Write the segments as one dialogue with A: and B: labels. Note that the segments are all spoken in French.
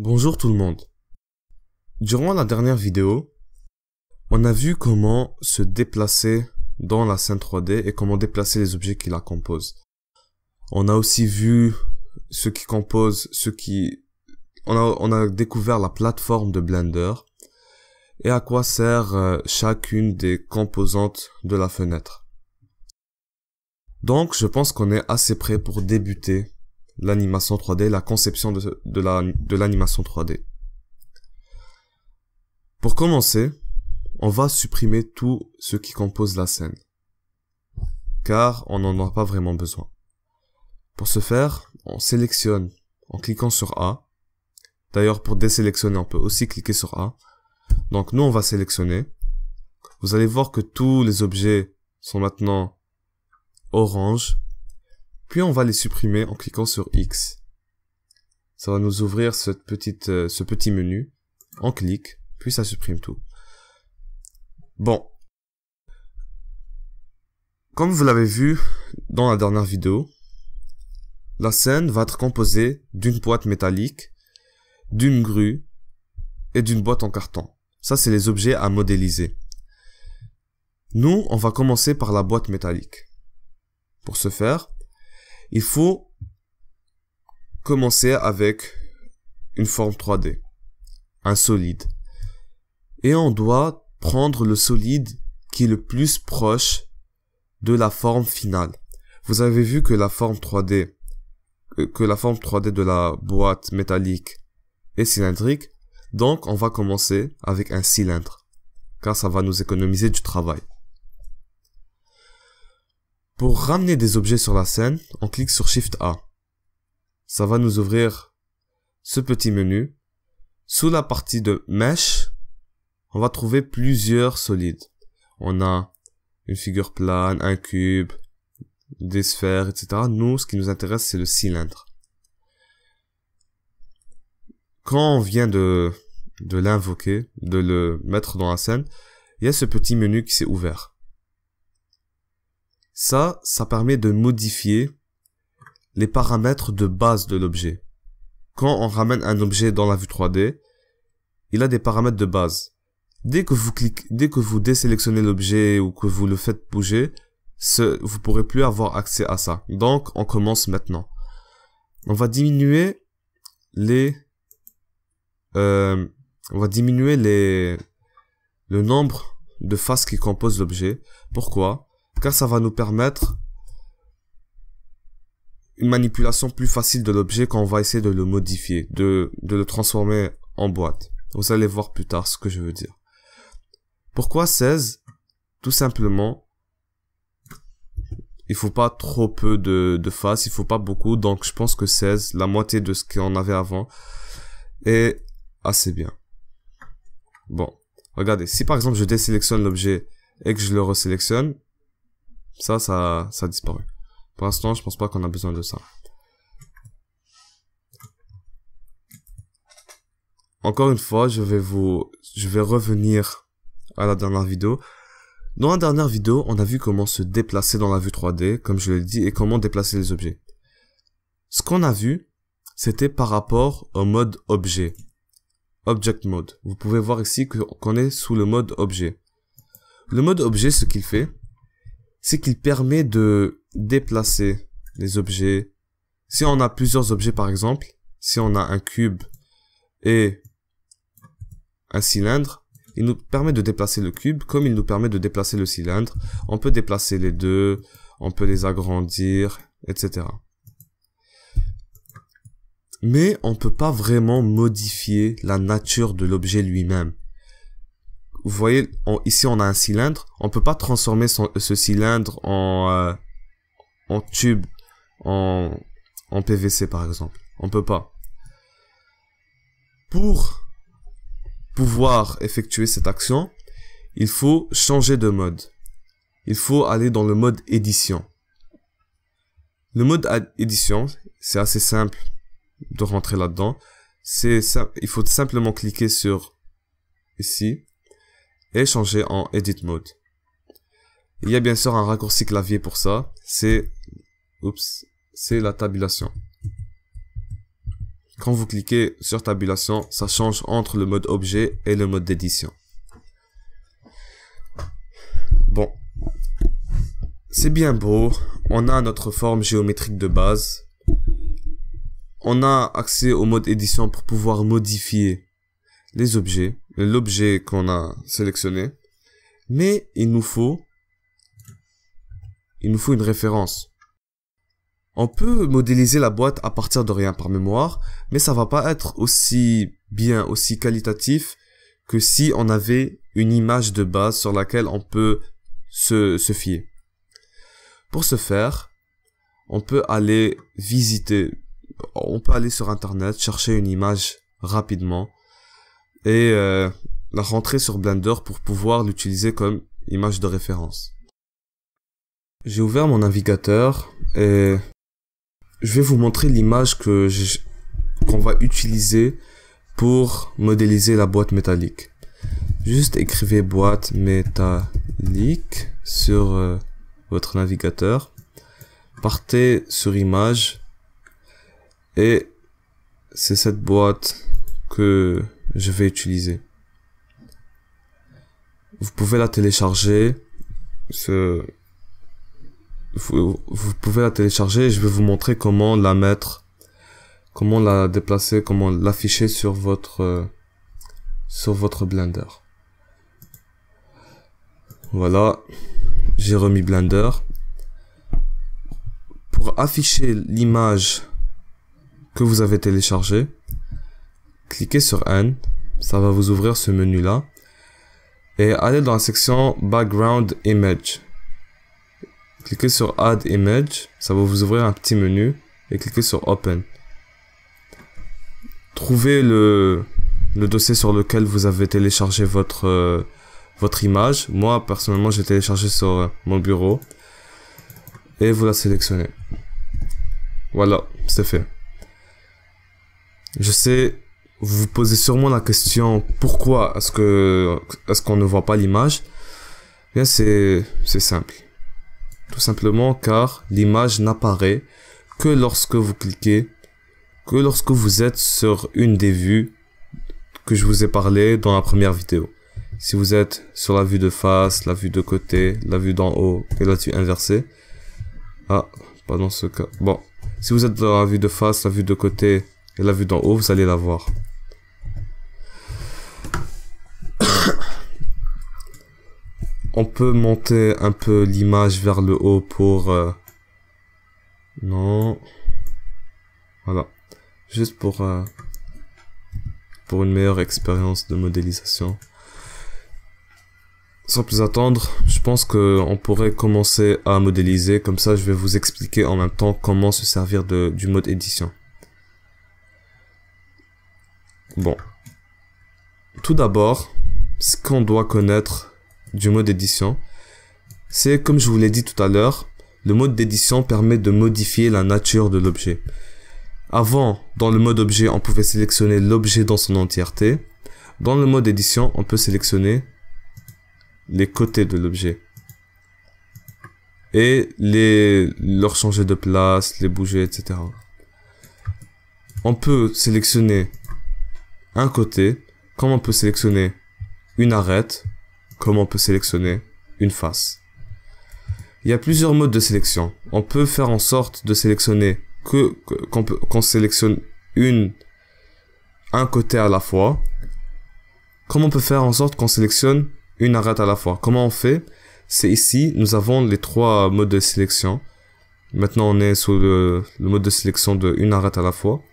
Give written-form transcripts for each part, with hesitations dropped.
A: Bonjour tout le monde. Durant la dernière vidéo, on a vu comment se déplacer dans la scène 3D et comment déplacer les objets qui la composent. On a aussi vu ce qui compose, on a découvert la plateforme de Blender et à quoi sert chacune des composantes de la fenêtre. Donc, je pense qu'on est assez prêt pour débuter l'animation 3D, la conception de l'animation 3D. Pour commencer, on va supprimer tout ce qui compose la scène, car on n'en a pas vraiment besoin. Pour ce faire, on sélectionne en cliquant sur A. D'ailleurs, pour désélectionner, on peut aussi cliquer sur A. Donc nous, on va sélectionner. Vous allez voir que tous les objets sont maintenant orange. Puis on va les supprimer en cliquant sur X. Ça va nous ouvrir ce petit menu. On clique, puis ça supprime tout. Bon. Comme vous l'avez vu dans la dernière vidéo, la scène va être composée d'une boîte métallique, d'une grue et d'une boîte en carton. Ça, c'est les objets à modéliser. Nous, on va commencer par la boîte métallique. Pour ce faire, il faut commencer avec une forme 3D, un solide. Et on doit prendre le solide qui est le plus proche de la forme finale. Vous avez vu que la forme 3D de la boîte métallique est cylindrique. Donc, on va commencer avec un cylindre, car ça va nous économiser du travail. Pour ramener des objets sur la scène, on clique sur Shift A. Ça va nous ouvrir ce petit menu. Sous la partie de Mesh, on va trouver plusieurs solides. On a une figure plane, un cube, des sphères, etc. Nous, ce qui nous intéresse, c'est le cylindre. Quand on vient de l'invoquer, de le mettre dans la scène, il y a ce petit menu qui s'est ouvert. Ça permet de modifier les paramètres de base de l'objet. Quand on ramène un objet dans la vue 3D, il a des paramètres de base. Dès que vous désélectionnez l'objet ou que vous le faites bouger, vous pourrez plus avoir accès à ça. Donc, on commence maintenant. On va diminuer le nombre de faces qui composent l'objet. Pourquoi? Car ça va nous permettre une manipulation plus facile de l'objet quand on va essayer de le modifier, de le transformer en boîte. Vous allez voir plus tard ce que je veux dire. Pourquoi 16? Tout simplement, il faut pas trop peu de faces, il faut pas beaucoup, donc je pense que 16, la moitié de ce qu'on avait avant, est assez bien. Bon, regardez, si par exemple je désélectionne l'objet et que je le resélectionne, ça a disparu. Pour l'instant, je pense pas qu'on a besoin de ça. Encore une fois, je vais revenir à la dernière vidéo. Dans la dernière vidéo, on a vu comment se déplacer dans la vue 3D, comme je l'ai dit, et comment déplacer les objets. Ce qu'on a vu, c'était par rapport au mode objet. Object Mode. Vous pouvez voir ici qu'on est sous le mode objet. Le mode objet, ce qu'il fait, c'est qu'il permet de déplacer les objets. Si on a plusieurs objets par exemple, si on a un cube et un cylindre, il nous permet de déplacer le cube comme il nous permet de déplacer le cylindre. On peut déplacer les deux, on peut les agrandir, etc. Mais on peut pas vraiment modifier la nature de l'objet lui-même. Vous voyez, ici on a un cylindre, on peut pas transformer ce cylindre en tube, en PVC par exemple. On peut pas. Pour pouvoir effectuer cette action, il faut changer de mode. Il faut aller dans le mode édition. Le mode édition, c'est assez simple de rentrer là-dedans. Il faut simplement cliquer sur ici et changer en Edit Mode. Il y a bien sûr un raccourci clavier pour ça, c'est la tabulation. quand vous cliquez sur tabulation, ça change entre le mode objet et le mode d'édition. Bon, c'est bien beau, on a notre forme géométrique de base, on a accès au mode édition pour pouvoir modifier les objets, l'objet qu'on a sélectionné, mais il nous faut une référence. On peut modéliser la boîte à partir de rien par mémoire, mais ça va pas être aussi bien, aussi qualitatif que si on avait une image de base sur laquelle on peut se fier. Pour ce faire, on peut aller sur internet, chercher une image rapidement et la rentrer sur Blender pour pouvoir l'utiliser comme image de référence. J'ai ouvert mon navigateur et je vais vous montrer l'image qu'on va utiliser pour modéliser la boîte métallique. Juste écrivez boîte métallique sur votre navigateur. Partez sur image et c'est cette boîte que je vais utiliser. Vous pouvez la télécharger. Vous pouvez la télécharger et je vais vous montrer comment la mettre, comment la déplacer, comment l'afficher sur votre Blender. Voilà, j'ai remis Blender. Pour afficher l'image que vous avez téléchargée, cliquez sur N, ça va vous ouvrir ce menu là et allez dans la section Background Image. Cliquez sur Add Image, ça va vous ouvrir un petit menu et cliquez sur Open. Trouvez le dossier sur lequel vous avez téléchargé votre image. Moi, personnellement, j'ai téléchargé sur mon bureau et vous la sélectionnez. Voilà, c'est fait. Je sais, vous vous posez sûrement la question pourquoi est-ce qu'on ne voit pas l'image? Bien, c'est simple. Tout simplement car l'image n'apparaît que lorsque vous cliquez, que lorsque vous êtes sur une des vues que je vous ai parlé dans la première vidéo. Si vous êtes sur la vue de face, la vue de côté, la vue d'en haut et la vue inversée. Ah, pas dans ce cas. Bon, si vous êtes dans la vue de face, la vue de côté et la vue d'en haut, vous allez la voir. On peut monter un peu l'image vers le haut pour... Non. Voilà. Juste pour une meilleure expérience de modélisation. Sans plus attendre, je pense qu'on pourrait commencer à modéliser. Comme ça, je vais vous expliquer en même temps comment se servir du mode édition. Bon. Tout d'abord, ce qu'on doit connaître du mode édition, c'est comme je vous l'ai dit tout à l'heure, le mode d'édition permet de modifier la nature de l'objet. Avant, dans le mode objet, on pouvait sélectionner l'objet dans son entièreté. Dans le mode édition, on peut sélectionner les côtés de l'objet et leur changer de place, les bouger, etc. On peut sélectionner un côté, comme on peut sélectionner une arête, comme on peut sélectionner une face. Il y a plusieurs modes de sélection. On peut faire en sorte de sélectionner qu'on sélectionne un côté à la fois. Comme on peut faire en sorte qu'on sélectionne une arête à la fois. Comment on fait? C'est ici, nous avons les trois modes de sélection. Maintenant, on est sur le mode de sélection de une arête à la fois.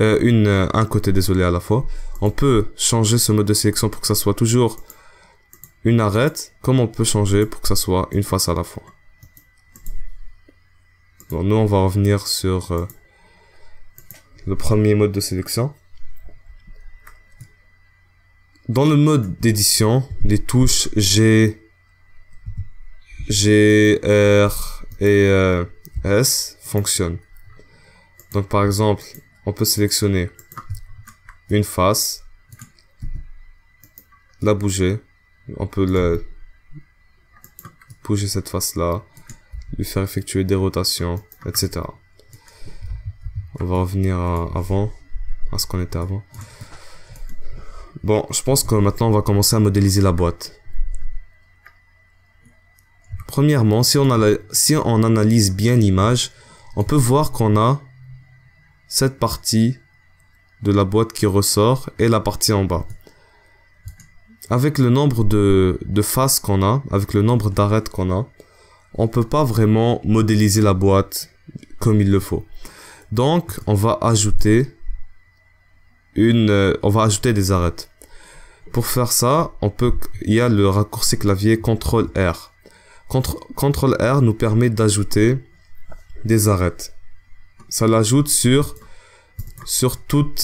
A: Un côté, désolé, à la fois. On peut changer ce mode de sélection pour que ça soit toujours une arête, comme on peut changer pour que ça soit une face à la fois. Donc, nous, on va revenir sur le premier mode de sélection. Dans le mode d'édition, les touches G, R et S fonctionnent. Donc, par exemple, on peut sélectionner une face, la bouger. On peut bouger cette face-là, lui faire effectuer des rotations, etc. On va revenir à à ce qu'on était avant. Bon, je pense que maintenant on va commencer à modéliser la boîte. Premièrement, si on analyse bien l'image, on peut voir qu'on a cette partie de la boîte qui ressort et la partie en bas. Avec le nombre de faces qu'on a, avec le nombre d'arêtes qu'on a, on peut pas vraiment modéliser la boîte comme il le faut. Donc, on va ajouter des arêtes. Pour faire ça, il y a le raccourci clavier CTRL-R. CTRL-R nous permet d'ajouter des arêtes. Ça l'ajoute sur tout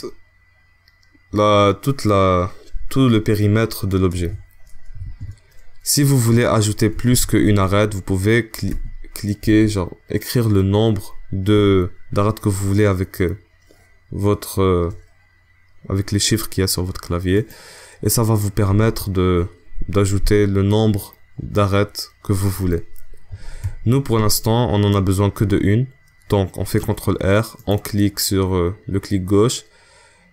A: le périmètre de l'objet. Si vous voulez ajouter plus qu'une arête, vous pouvez cliquer, genre écrire le nombre d'arêtes que vous voulez avec avec les chiffres qu'il y a sur votre clavier, et ça va vous permettre d'ajouter le nombre d'arêtes que vous voulez. Nous, pour l'instant, on en a besoin que de une. Donc, on fait CTRL-R, on clique sur le clic gauche,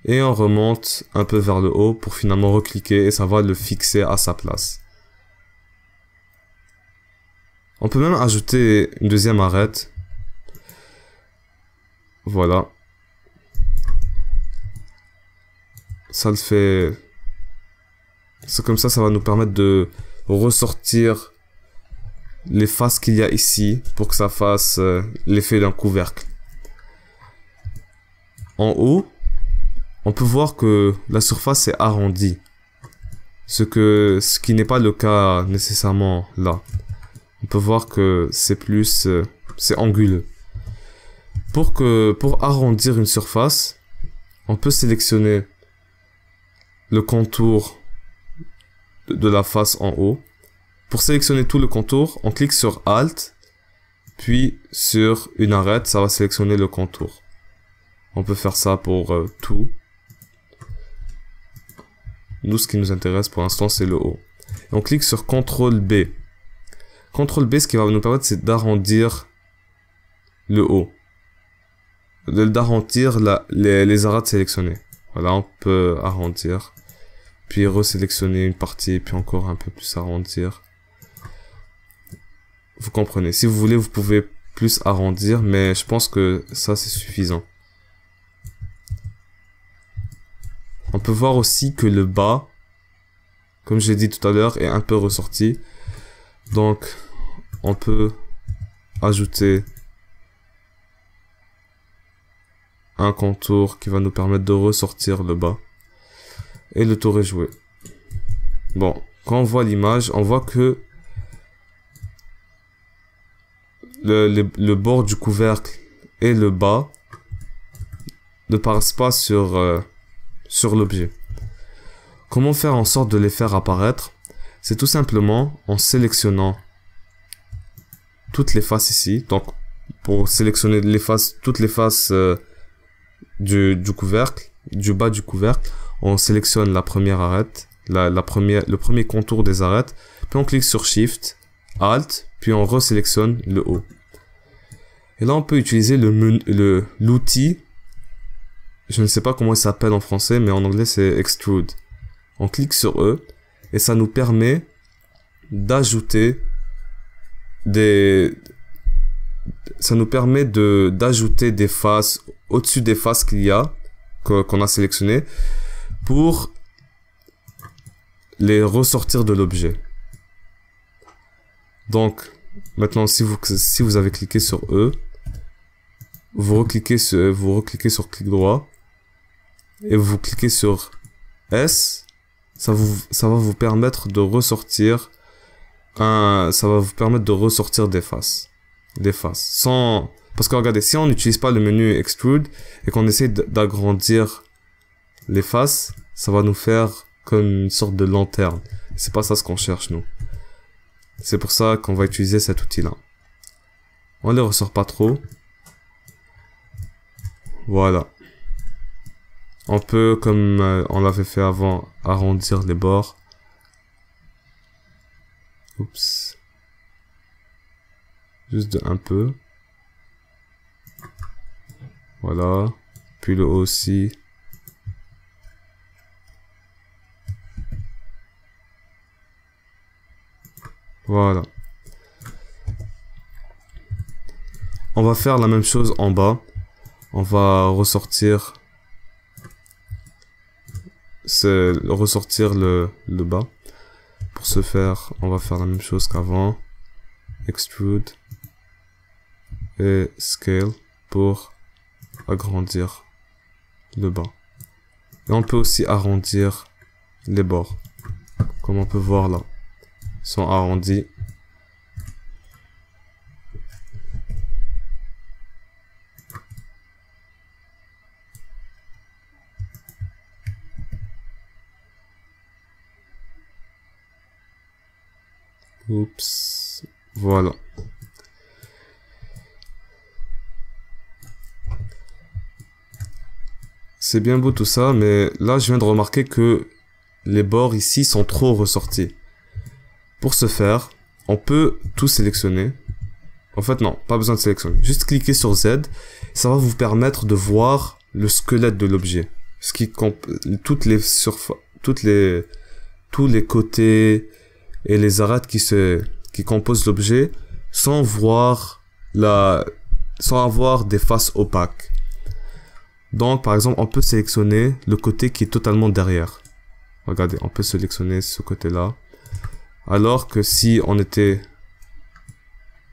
A: et on remonte un peu vers le haut pour finalement recliquer, et ça va le fixer à sa place. On peut même ajouter une deuxième arête. Voilà. Ça le fait. C'est comme ça va nous permettre de ressortir les faces qu'il y a ici pour que ça fasse l'effet d'un couvercle. En haut, on peut voir que la surface est arrondie. Ce qui n'est pas le cas nécessairement là. On peut voir que c'est anguleux. Pour arrondir une surface, on peut sélectionner le contour de la face en haut. Pour sélectionner tout le contour, on clique sur Alt, puis sur une arête, ça va sélectionner le contour. On peut faire ça pour tout. Nous, ce qui nous intéresse pour l'instant, c'est le haut. Et on clique sur CTRL B. CTRL B, ce qui va nous permettre, c'est d'arrondir le haut. D'arrondir les arêtes sélectionnées. Voilà, on peut arrondir. Puis resélectionner une partie, puis encore un peu plus arrondir. Vous comprenez. Si vous voulez, vous pouvez plus arrondir, mais je pense que ça, c'est suffisant. On peut voir aussi que le bas, comme j'ai dit tout à l'heure, est un peu ressorti. Donc, on peut ajouter un contour qui va nous permettre de ressortir le bas. Et le tour est joué. Bon, quand on voit l'image, on voit que le bord du couvercle et le bas ne paraissent pas sur l'objet. Comment faire en sorte de les faire apparaître? C'est tout simplement en sélectionnant toutes les faces ici. Donc, pour sélectionner toutes les faces du couvercle, du bas du couvercle, on sélectionne la première arête, le premier contour des arêtes, puis on clique sur Shift, Alt, puis on resélectionne le haut. Et là, on peut utiliser l'outil, je ne sais pas comment il s'appelle en français, mais en anglais c'est Extrude. On clique sur eux, et ça nous permet d'ajouter d'ajouter des faces au-dessus des faces qu'on a sélectionnées pour les ressortir de l'objet. Donc, maintenant, si vous avez cliqué sur eux, vous recliquez sur clic droit et vous cliquez sur S, ça va vous permettre de ressortir des faces. Parce que regardez, si on n'utilise pas le menu Extrude et qu'on essaie d'agrandir les faces, ça va nous faire comme une sorte de lanterne. C'est pas ça ce qu'on cherche, nous. C'est pour ça qu'on va utiliser cet outil-là. On les ressort pas trop. Voilà. On peut, comme on l'avait fait avant, arrondir les bords. Oups. Juste un peu. Voilà. Puis le haut aussi. Voilà. On va faire la même chose en bas. On va ressortir le bas. Pour ce faire, on va faire la même chose qu'avant. Extrude et Scale pour agrandir le bas. Et on peut aussi arrondir les bords. Comme on peut voir là. Ils sont arrondis. Oups. Voilà. C'est bien beau tout ça, mais là je viens de remarquer que les bords ici sont trop ressortis. Pour ce faire, on peut tout sélectionner. En fait non, pas besoin de sélectionner. Juste cliquer sur Z, ça va vous permettre de voir le squelette de l'objet. Ce qui toutes les surfaces, tous les côtés et les arêtes qui composent l'objet sans avoir des faces opaques. Donc, par exemple, on peut sélectionner le côté qui est totalement derrière. Regardez, on peut sélectionner ce côté-là. Alors que si on était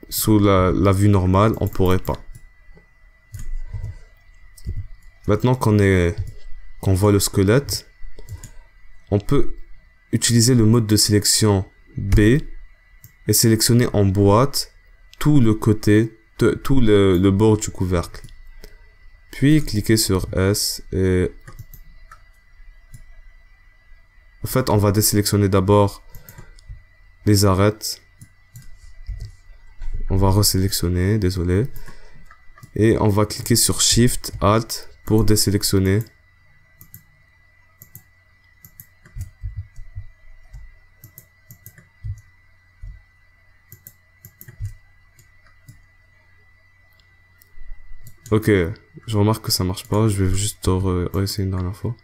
A: sous la vue normale, on pourrait pas. Maintenant qu'on voit le squelette, on peut utiliser le mode de sélection B et sélectionner en boîte tout le côté, tout le bord du couvercle. Puis cliquez sur S et en fait on va désélectionner d'abord les arêtes. On va resélectionner, désolé. Et on va cliquer sur Shift, Alt pour désélectionner. Ok, je remarque que ça marche pas, je vais juste réessayer une dernière fois.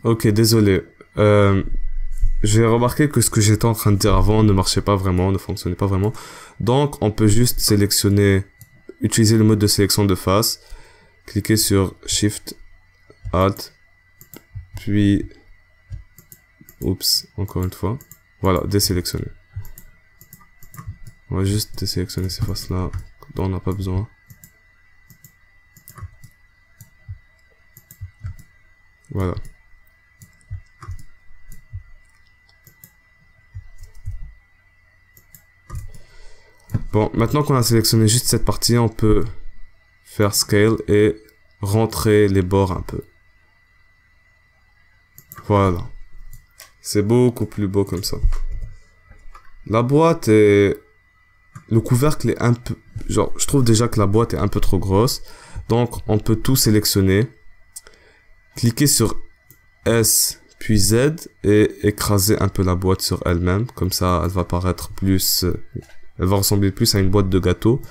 A: Ok, désolé. J'ai remarqué que ce que j'étais en train de dire avant ne marchait pas vraiment, ne fonctionnait pas vraiment. Donc, on peut juste sélectionner, utiliser le mode de sélection de face, cliquer sur Shift, Alt, puis, oups, encore une fois. Voilà, désélectionner. On va juste désélectionner ces faces-là, dont on n'a pas besoin. Voilà. Bon, maintenant qu'on a sélectionné juste cette partie, on peut faire Scale et rentrer les bords un peu. Voilà. C'est beaucoup plus beau comme ça. La boîte est... Le couvercle est un peu... Genre, je trouve déjà que la boîte est un peu trop grosse. Donc, on peut tout sélectionner. Cliquer sur S puis Z et écraser un peu la boîte sur elle-même. Comme ça, elle va paraître plus... Elle va ressembler plus à une boîte de gâteau.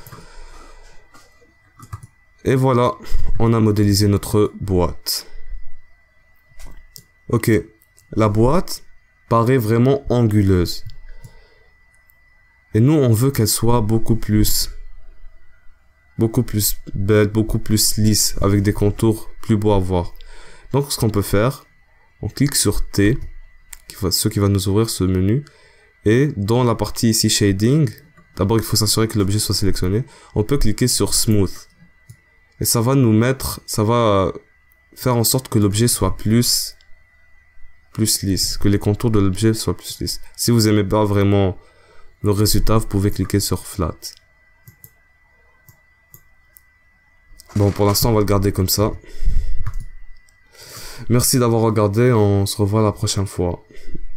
A: Et voilà, on a modélisé notre boîte. Ok, la boîte paraît vraiment anguleuse. Et nous, on veut qu'elle soit beaucoup plus belle, beaucoup plus lisse, avec des contours plus beaux à voir. Donc, ce qu'on peut faire, on clique sur T, ce qui va nous ouvrir ce menu. Et dans la partie ici, Shading, d'abord, il faut s'assurer que l'objet soit sélectionné. On peut cliquer sur Smooth. Et ça va ça va faire en sorte que l'objet soit plus lisse, que les contours de l'objet soient plus lisses. Si vous aimez pas vraiment le résultat, vous pouvez cliquer sur Flat. Bon, pour l'instant, on va le garder comme ça. Merci d'avoir regardé, on se revoit la prochaine fois,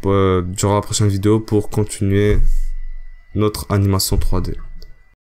A: durant la prochaine vidéo pour continuer notre animation 3D.